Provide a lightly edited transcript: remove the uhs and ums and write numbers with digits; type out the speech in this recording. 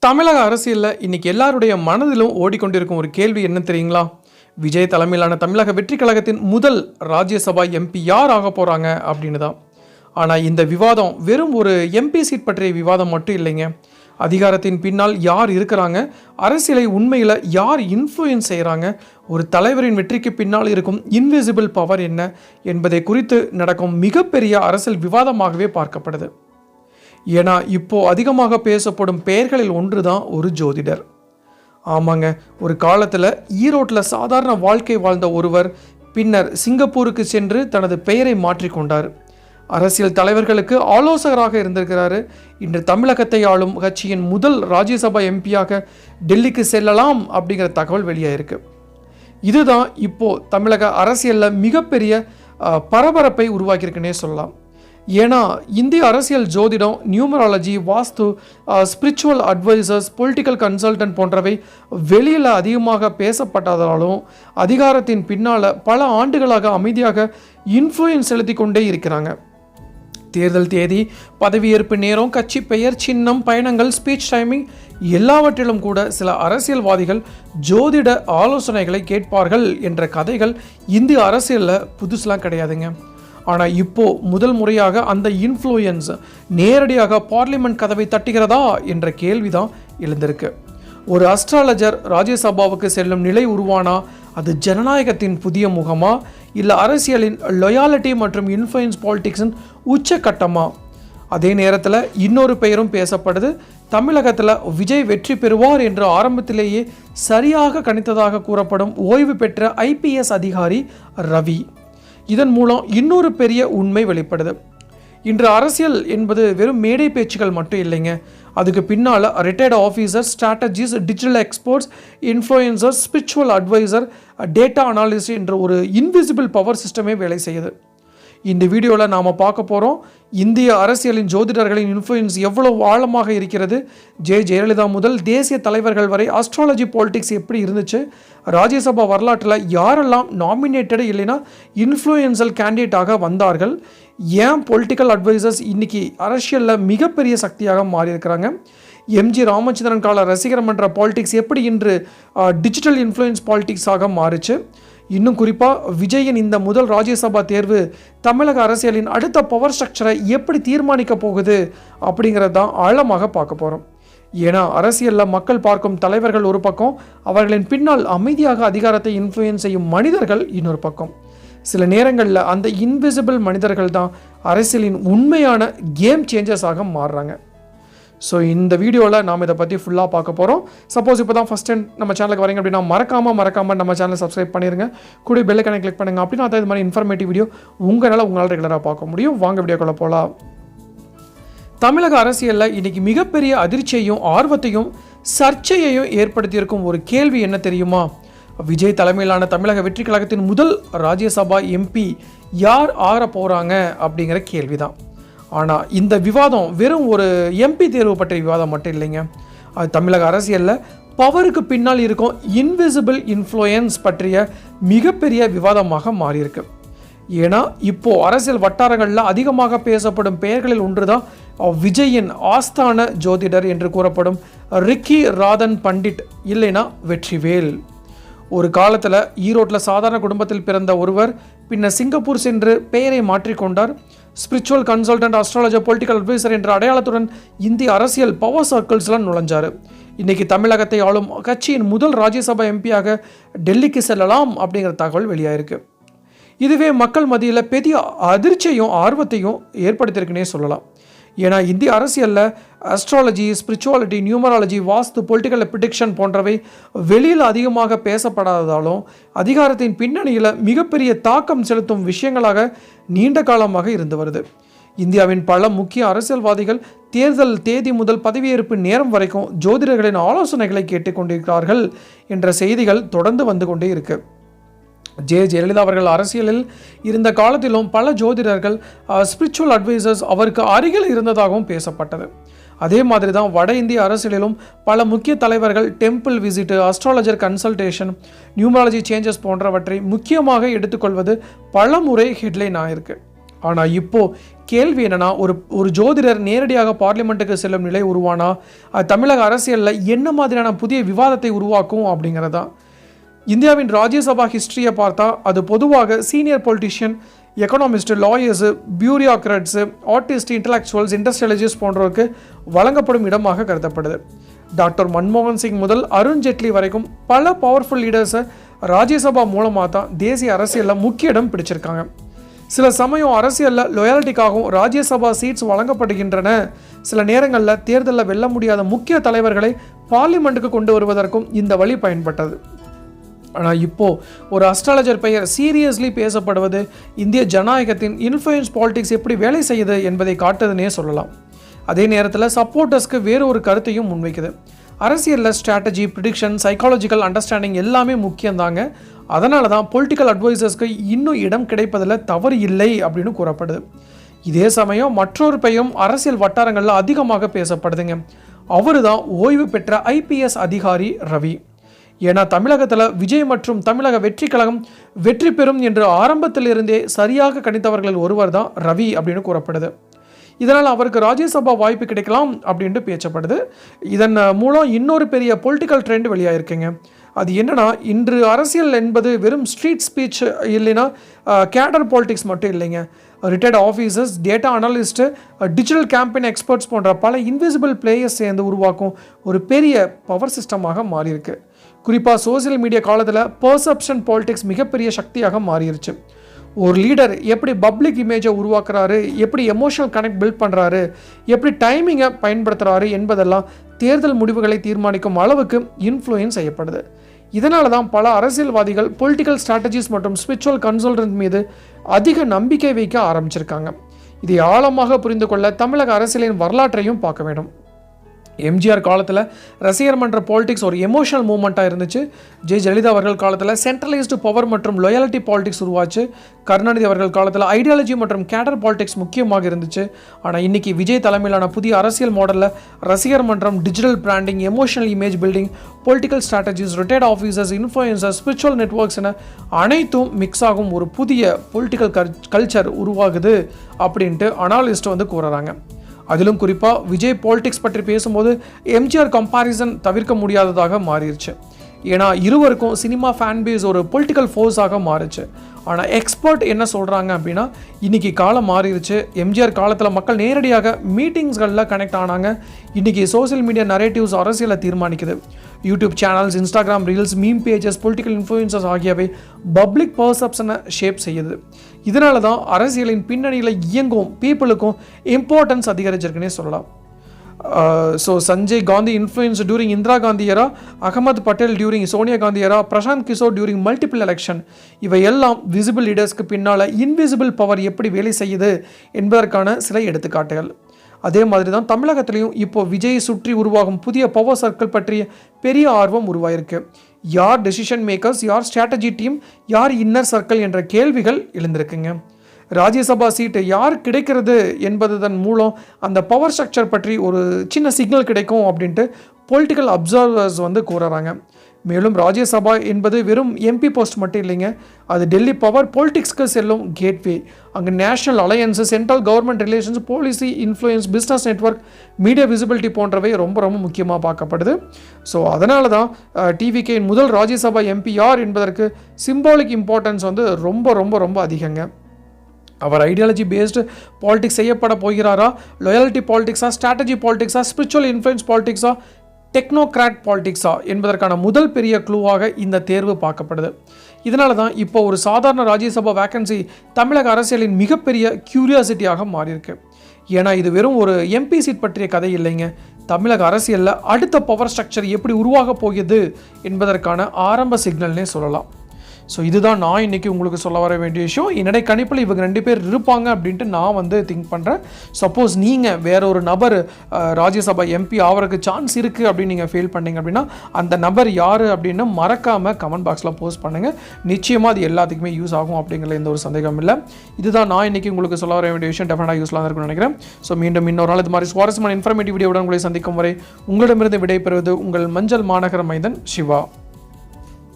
தமிழக அரசியலில் இன்னைக்கு எல்லாருடைய மனதிலும் ஓடிக்கொண்டிருக்கும் ஒரு கேள்வி என்ன தெரியுங்களா? விஜய் தலைமையிலான தமிழக வெற்றி கழகத்தின் முதல் ராஜ்யசபா எம்பி யார் ஆக போகிறாங்க அப்படின்னு தான். ஆனால் இந்த விவாதம் வெறும் ஒரு எம்பி சீட் பற்றிய விவாதம் மட்டும் இல்லைங்க. அதிகாரத்தின் பின்னால் யார் இருக்கிறாங்க, அரசியலை உண்மையில் யார் இன்ஃப்ளூயன்ஸ் செய்கிறாங்க, ஒரு தலைவரின் வெற்றிக்கு பின்னால் இருக்கும் இன்விசிபிள் பவர் என்ன என்பதை குறித்து நடக்கும் மிகப்பெரிய அரசியல் விவாதமாகவே பார்க்கப்படுது. ஏன்னா இப்போ அதிகமாக பேசப்படும் பெயர்களில் ஒன்று தான் ஒரு ஜோதிடர். ஆமாங்க, ஒரு காலத்தில் ஈரோட்டில் சாதாரண வாழ்க்கை வாழ்ந்த ஒருவர் பின்னர் சிங்கப்பூருக்கு சென்று தனது பெயரை மாற்றிக்கொண்டார். அரசியல் தலைவர்களுக்கு ஆலோசகராக இருந்திருக்கிறாரு. இன்று தமிழகத்தை ஆளும் கட்சியின் முதல் ராஜ்யசபா எம்பியாக டெல்லிக்கு செல்லலாம் அப்படிங்கிற தகவல் வெளியாயிருக்கு. இதுதான் இப்போது தமிழக அரசியலில் மிகப்பெரிய பரபரப்பை உருவாக்கியிருக்குன்னே சொல்லலாம். ஏன்னா இந்திய அரசியல் ஜோதிடம், நியூமராலஜி, வாஸ்து, ஸ்பிரிச்சுவல் அட்வைசர்ஸ், பொலிட்டிக்கல் கன்சல்டன்ட் போன்றவை வெளியில் அதிகமாக பேசப்பட்டதாலும் அதிகாரத்தின் பின்னால் பல ஆண்டுகளாக அமைதியாக இன்ஃப்ளூயன்ஸ் செலுத்தி கொண்டே இருக்கிறாங்க. தேர்தல் தேதி, பதவியேற்பு நேரம், கட்சி பெயர், சின்னம், பயணங்கள், ஸ்பீச் டைமிங் எல்லாவற்றிலும் கூட சில அரசியல்வாதிகள் ஜோதிட ஆலோசனைகளை கேட்பார்கள் என்ற கதைகள் இந்திய அரசியலில் புதுசுலாம் கிடையாதுங்க. ஆனால் இப்போது முதல் முறையாக அந்த இன்ஃப்ளூயன்ஸ் நேரடியாக பார்லிமெண்ட் கதவை தட்டுகிறதா என்ற கேள்வி தான் எழுந்திருக்கு. ஒரு அஸ்ட்ராலஜர் ராஜ்யசபாவுக்கு செல்லும் நிலை உருவானா அது ஜனநாயகத்தின் புதிய முகமா, இல்லை அரசியலின் லொயாலிட்டி மற்றும் இன்ஃப்ளூயன்ஸ் பாலிடிக்ஸின் உச்சக்கட்டமா? அதே நேரத்தில் இன்னொரு பெயரும் பேசப்படுது. தமிழகத்தில் விஜய் வெற்றி பெறுவார் என்று ஆரம்பத்திலேயே சரியாக கணித்ததாக கூறப்படும் ஓய்வு பெற்ற IPS அதிகாரி ரவி. இதன் மூலம் இன்னொரு பெரிய உண்மை வெளிப்படுது. இன்று அரசியல் என்பது வெறும் மேடை பேச்சுகள் மட்டும் இல்லைங்க. அதுக்கு பின்னால் retired officer, strategists, digital experts, influencer, spiritual advisor, data analysis என்ற ஒரு இன்விசிபிள் பவர் சிஸ்டமே வேலை செய்யுது. இந்த வீடியோவில் நாம் பார்க்க போகிறோம் இந்திய அரசியலின் ஜோதிடர்களின் இன்ஃப்ளூயன்ஸ் எவ்வளவு ஆழமாக இருக்கிறது. ஜெயலலிதா முதல் தேசிய தலைவர்கள் வரை அஸ்ட்ராலஜி பாலிடிக்ஸ் எப்படி இருந்துச்சு, ராஜ்யசபா வரலாற்றில் யாரெல்லாம் நாமினேட்டடு இல்லைன்னா இன்ஃப்ளூயன்சல் கேண்டிடேட்டாக வந்தார்கள், ஏன் பொலிட்டிக்கல் அட்வைசர்ஸ் இன்னைக்கு அரசியலில் மிகப்பெரிய சக்தியாக மாறியிருக்கிறாங்க, MG ராமச்சந்திரன் கால ரசிகர் மன்ற பாலிடிக்ஸ் எப்படி இன்று டிஜிட்டல் இன்ஃப்ளூயன்ஸ் பாலிடிக்ஸாக மாறுச்சு, இன்னும் குறிப்பாக விஜயின் இந்த முதல் ராஜ்யசபா தேர்வு தமிழக அரசியலின் அடுத்த பவர் ஸ்ட்ரக்சரை எப்படி தீர்மானிக்க போகுது அப்படிங்கிறது தான் ஆழமாக பார்க்க போகிறோம். ஏன்னா அரசியலில் மக்கள் பார்க்கும் தலைவர்கள் ஒரு பக்கம், அவர்களின் பின்னால் அமைதியாக அதிகாரத்தை இன்ஃப்ளூயன்ஸ் செய்யும் மனிதர்கள் இன்னொரு பக்கம். சில நேரங்களில் அந்த இன்விசிபிள் மனிதர்கள் தான் அரசியலின் உண்மையான கேம் சேஞ்சர்ஸாக மாறுறாங்க. ஸோ இந்த வீடியோவில் நாம் இதை பற்றி ஃபுல்லாக பார்க்க போகிறோம். சப்போஸ் இப்போ தான் ஃபஸ்ட் டைம் நம்ம சேனலுக்கு வரீங்க அப்படின்னா மறக்காமல் நம்ம சேனலை சப்ஸ்கிரைப் பண்ணிடுங்க. கூட பெல் ஐகானை கிளிக் பண்ணுங்கள். அப்படின்னா அதான் இது மாதிரி இன்ஃபர்மேட்டிவ் வீடியோ உங்களால் ரெகுலராக பார்க்க முடியும். வாங்க வீடியோக்குள்ளே போகலாம். தமிழக அரசியலில் இன்றைக்கி மிகப்பெரிய அதிர்ச்சியையும் ஆர்வத்தையும் சர்ச்சையையும் ஏற்படுத்தியிருக்கும் ஒரு கேள்வி என்ன தெரியுமா? விஜய் தலைமையிலான தமிழக வெற்றி கழகத்தின் முதல் ராஜ்யசபா MP யார் ஆற போகிறாங்க அப்படிங்கிற கேள்வி தான். ஆனால் இந்த விவாதம் வெறும் ஒரு MP தேர்வு பற்றிய விவாதம் மட்டும் இல்லைங்க. அது தமிழக அரசியலில் பவருக்கு பின்னால் இருக்கும் இன்விசிபிள் இன்ஃப்ளூயன்ஸ் பற்றிய மிகப்பெரிய விவாதமாக மாறியிருக்கு. ஏன்னா இப்போது அரசியல் வட்டாரங்களில் அதிகமாக பேசப்படும் பெயர்களில் ஒன்று தான் விஜயின் ஆஸ்தான ஜோதிடர் என்று கூறப்படும் ரிக்கி ராதன் பண்டிட் இல்லைனா வெற்றிவேல். ஒரு காலத்தில் ஈரோட்டில் சாதாரண குடும்பத்தில் பிறந்த ஒருவர் பின்னர் சிங்கப்பூர் சென்று பெயரை மாற்றிக்கொண்டார். Spiritual consultant, astrologer, political advisor என்ற அடையாளத்துடன் இந்திய அரசியல் பவர் சர்க்கிள்ஸ்லாம் நுழைஞ்சார். இன்றைக்கி தமிழகத்தை ஆளும் கட்சியின் முதல் ராஜ்யசபா எம்பியாக டெல்லிக்கு செல்லலாம் அப்படிங்கிற தகவல் வெளியாயிருக்கு. இதுவே மக்கள் மத்தியில் பெரிய அதிர்ச்சியையும் ஆர்வத்தையும் ஏற்படுத்தியிருக்குன்னே சொல்லலாம். ஏன்னா இந்திய அரசியலில் அஸ்ட்ராலஜி, ஸ்பிரிச்சுவாலிட்டி, நியூமராலஜி, வாஸ்து, பொலிட்டிக்கல் ப்ரிடிக்ஷன் போன்றவை வெளியில் அதிகமாக பேசப்படாததாலும் அதிகாரத்தின் பின்னணியில் மிகப்பெரிய தாக்கம் செலுத்தும் விஷயங்களாக நீண்ட காலமாக இருந்து வருது. இந்தியாவின் பல முக்கிய அரசியல்வாதிகள் தேர்தல் தேதி முதல் பதவியேற்பு நேரம் வரைக்கும் ஜோதிடர்களின் ஆலோசனைகளை கேட்டுக்கொண்டிருக்கிறார்கள் என்ற செய்திகள் தொடர்ந்து வந்து கொண்டே இருக்கு. ஜெயலலிதா அவர்கள் அரசியலில் இருந்த காலத்திலும் பல ஜோதிடர்கள், ஸ்பிரிச்சுவல் அட்வைசர்ஸ் அவருக்கு அருகில் இருந்ததாகவும் பேசப்பட்டது. அதே மாதிரி தான் வட இந்திய அரசியலிலும் பல முக்கிய தலைவர்கள் temple visit, astrologer consultation, numerology changes போன்றவற்றை முக்கியமாக எடுத்துக்கொள்வது பல முறை ஹெட்லைன் ஆயிருக்கு. ஆனால் இப்போது கேள்வி என்னென்னா, ஒரு ஜோதிடர் நேரடியாக பார்லிமெண்ட்டுக்கு செல்லும் நிலை உருவானா அது தமிழக அரசியலில் என்ன மாதிரியான புதிய விவாதத்தை உருவாக்கும் அப்படிங்கிறதான். இந்தியாவின் ராஜ்யசபா ஹிஸ்ட்ரியை பார்த்தா அது பொதுவாக senior politician, economist, lawyers, bureaucrats, artist, intellectuals, industrialist போன்றவருக்கு வழங்கப்படும் இடமாக கருதப்படுது. டாக்டர் மன்மோகன் சிங் முதல் அருண் ஜேட்லி வரைக்கும் பல பவர்ஃபுல் லீடர்ஸை ராஜ்யசபா மூலமாக தான் தேசிய அரசியலில் முக்கிய இடம் பிடிச்சிருக்காங்க. சில சமயம் அரசியலில் லொயாலிட்டிக்காகவும் ராஜ்யசபா சீட்ஸ் வழங்கப்படுகின்றன. சில நேரங்களில் தேர்தலில் வெல்ல முடியாத முக்கிய தலைவர்களை பார்லிமெண்ட்டுக்கு கொண்டு வருவதற்கும் இந்த வழி பயன்பட்டது. ஆனால் இப்போது ஒரு அஸ்ட்ராலஜர் பெயர் சீரியஸ்லி பேசப்படுவது இந்திய ஜனநாயகத்தின் இன்ஃப்ளூயன்ஸ் பாலிடிக்ஸ் எப்படி வேலை செய்யுது என்பதை காட்டுதுன்னே சொல்லலாம். அதே நேரத்தில் சப்போர்ட்டர்ஸ்க்கு வேறு ஒரு கருத்தையும் முன்வைக்குது. அரசியலில் ஸ்ட்ராட்டஜி, ப்ரிடிக்ஷன், சைக்காலஜிக்கல் அண்டர்ஸ்டாண்டிங் எல்லாமே முக்கியம்தாங்க. அதனால தான் பொலிட்டிக்கல் அட்வைசர்ஸ்க்கு இன்னும் இடம் கிடைப்பதில் தவறு இல்லை அப்படின்னு கூறப்படுது. இதே சமயம் மற்றொரு பெயரும் அரசியல் வட்டாரங்களில் அதிகமாக பேசப்படுதுங்க. அவர் தான் ஓய்வு பெற்ற IPS அதிகாரி ரவி. ஏன்னா தமிழகத்தில் விஜய் மற்றும் தமிழக வெற்றி கழகம் வெற்றி பெறும் என்று ஆரம்பத்திலிருந்தே சரியாக கணித்தவர்கள் ஒருவர் தான் ரவி அப்படின்னு கூறப்படுது. இதனால் அவருக்கு ராஜ்யசபா வாய்ப்பு கிடைக்கலாம் அப்படின்ட்டு பேசப்படுது. இதன் மூலம் இன்னொரு பெரிய பொலிட்டிக்கல் ட்ரெண்ட் வெளியாகிருக்குங்க. அது என்னன்னா, இன்று அரசியல் என்பது வெறும் ஸ்ட்ரீட் ஸ்பீச் இல்லைன்னா கேடர் பாலிடிக்ஸ் மட்டும் இல்லைங்க. Retired officers, data analyst, digital campaign experts போன்ற பல இன்விசிபிள் பிளேயர்ஸ் சேர்ந்து உருவாக்கும் ஒரு பெரிய பவர் சிஸ்டமாக மாறியிருக்கு. குறிப்பாக சோசியல் மீடியா காலத்தில் பர்செப்ஷன் பாலிடிக்ஸ் மிகப்பெரிய சக்தியாக மாறிடுச்சு. ஒரு லீடர் எப்படி பப்ளிக் இமேஜை உருவாக்குறாரு, எப்படி எமோஷனல் கனெக்ட் பில்ட் பண்ணுறாரு, எப்படி டைமிங்கை பயன்படுத்துகிறாரு என்பதெல்லாம் தேர்தல் முடிவுகளை தீர்மானிக்கும் அளவுக்கு இன்ஃப்ளூயன்ஸ் செய்யப்படுது. இதனால தான் பல அரசியல்வாதிகள் பொலிட்டிக்கல் ஸ்ட்ராட்டஜிஸ் மற்றும் ஸ்பிரிச்சுவல் கன்சல்டன்ட் மீது அதிக நம்பிக்கை வைக்க ஆரம்பிச்சிருக்காங்க. இதை ஆழமாக புரிந்து கொள்ள தமிழக அரசியலின் வரலாற்றையும் பார்க்க வேண்டும். எம்ஜிஆர் காலத்தில் ரசிகர் மன்ற பாலிடிக்ஸ் ஒரு எமோஷனல் மூமெண்ட்டாக இருந்துச்சு. ஜெயலலிதா அவர்கள் காலத்தில் சென்ட்ரலைஸ்டு பவர் மற்றும் லொயாலிட்டி பாலிடிக்ஸ் உருவாச்சு. கருணாநிதி அவர்கள் காலத்தில் ஐடியாலஜி மற்றும் கேடர் பாலிடிக்ஸ் முக்கியமாக இருந்துச்சு. ஆனால் இன்றைக்கி விஜய் தலைமையிலான புதிய அரசியல் மாடலில் ரசிகர் மன்றம், digital branding, emotional image building, political strategies, retired officers, influencers, spiritual networks என அனைத்தும் மிக்ஸ் ஆகும் ஒரு புதிய பொலிட்டிக்கல் கல்ச்சர் உருவாகுது அப்படின்ட்டு அனாலிஸ்ட் கூறுறாங்க. அதிலும் குறிப்பாக விஜய் பாலிடிக்ஸ் பற்றி பேசும்போது எம்ஜிஆர் கம்பாரிசன் தவிர்க்க முடியாததாக மாறிடுச்சு. ஏன்னா இருவருக்கும் சினிமா ஃபேன் பேஸ் ஒரு பொலிட்டிக்கல் ஃபோர்ஸாக மாறிச்சு. ஆனால் எக்ஸ்பர்ட் என்ன சொல்கிறாங்க அப்படின்னா, இன்றைக்கி காலம் மாறிடுச்சு. எம்ஜிஆர் காலத்தில் மக்கள் நேரடியாக மீட்டிங்ஸ்களில் கனெக்ட் ஆனாங்க. இன்றைக்கி சோசியல் மீடியா நரேட்டிவ்ஸ் அரசியலை தீர்மானிக்குது. YouTube channels, Instagram reels, meme pages, political influences ஆகியவை பப்ளிக் பர்செப்ஷனை ஷேப் செய்யுது. இதனால தான் அரசியலின் பின்னணியில் இயங்கும் பீப்புளுக்கும் இம்பார்ட்டன்ஸ் அதிகரிச்சிருக்குன்னே சொல்லலாம். Sanjay Gandhi influenced during Indira Gandhi era, Ahmed Patel during Sonia Gandhi era, Prashant Kishore during multiple election. இவை எல்லாம் விசிபிள் லீடர்ஸ்க்கு பின்னால் இன்விசிபிள் பவர் எப்படி வேலை செய்யுது என்பதற்கான சில எடுத்துக்காட்டுகள். அதே மாதிரி தான் தமிழகத்திலையும் இப்போ விஜய் சுற்றி உருவாகும் புதிய பவர் சர்க்கிள் பற்றிய பெரிய ஆர்வம் உருவாயிருக்கு. யார் டெசிஷன் மேக்கர்ஸ், யார் ஸ்ட்ராட்டஜி டீம், யார் இன்னர் சர்க்கிள் என்ற கேள்விகள் எழுந்திருக்குங்க. ராஜ்யசபா சீட்டு யார் கிடைக்கிறது என்பதன் மூலம் அந்த பவர் ஸ்ட்ரக்சர் பற்றி ஒரு சின்ன சிக்னல் கிடைக்கும் அப்படின்ட்டு பொலிட்டிக்கல் அப்சர்வர்ஸ் கூறுறாங்க. மேலும் ராஜ்யசபா என்பது வெறும் MP போஸ்ட் மட்டும் இல்லைங்க, அது டெல்லி பவர் பொலிட்டிக்ஸ்க்கு செல்லும் கேட்வே. அங்கே national alliance, central government relations, policy influence, business network, media visibility போன்றவை ரொம்ப ரொம்ப முக்கியமாக பார்க்கப்படுது. ஸோ அதனால தான் TVKயின் முதல் ராஜ்யசபா MP யார் என்பதற்கு சிம்பாலிக் இம்பார்ட்டன்ஸ் ரொம்ப ரொம்ப ரொம்ப அதிகங்க. அவர் ஐடியாலஜி பேஸ்டு பாலிடிக்ஸ் செய்யப்பட போகிறாரா, லொயாலிட்டி பாலிடிக்ஸா, ஸ்ட்ராட்டஜி பாலிடிக்ஸா, ஸ்பிரிச்சுவல் இன்ஃப்ளூயன்ஸ் பாலிடிக்ஸா, டெக்னோக்ராட் பாலிடிக்ஸா என்பதற்கான முதல் பெரிய க்ளூவாக இந்த தேர்வு பார்க்கப்படுது. இதனால தான் இப்போ ஒரு சாதாரண ராஜ்யசபா வேக்கன்சி தமிழக அரசியலின் மிகப்பெரிய கியூரியாசிட்டியாக மாறியிருக்கு. ஏன்னா இது வெறும் ஒரு MP சீட் பற்றிய கதை இல்லைங்க. தமிழக அரசியலில் அடுத்த பவர் ஸ்ட்ரக்சர் எப்படி உருவாக போகுது என்பதற்கான ஆரம்ப சிக்னல்னே சொல்லலாம். ஸோ இதுதான் நான் இன்றைக்கி உங்களுக்கு சொல்ல வர வேண்டிய விஷயம். என்னுடைய கணிப்பில் இவங்க 2 பேர் இருப்பாங்க அப்படின்ட்டு நான் திங்க் பண்ணுறேன். சப்போஸ் நீங்கள் வேற ஒரு நபர் ராஜ்யசபா MP ஆகிறதுக்கு சான்ஸ் இருக்குது அப்படின்னு நீங்கள் ஃபீல் பண்ணிங்க அப்படின்னா அந்த நபர் யார் அப்படின்னு மறக்காமல் கமெண்ட் பாக்ஸில் போஸ்ட் பண்ணுங்கள். நிச்சயமாக அது எல்லாத்துக்குமே யூஸ் ஆகும் அப்படிங்கிற எந்த ஒரு சந்தேகம் இல்லை. இதுதான் நான் இன்றைக்கி உங்களுக்கு சொல்ல வர வேண்டிய விஷயம். டெஃபினட்டாக யூஸ்ஃபுல்லாக இருக்கும்னு நினைக்கிறேன். ஸோ மீண்டும் இன்னொரு நாள் இது மாதிரி சுவாரஸ்யமான இன்ஃபர்மேட்டிவ் வீடியோவுடன் உங்களை சந்திக்கும் வரை உங்களிடமிருந்து விடைபெறுவது உங்கள் மஞ்சள் மாநகர மைந்தன் சிவா.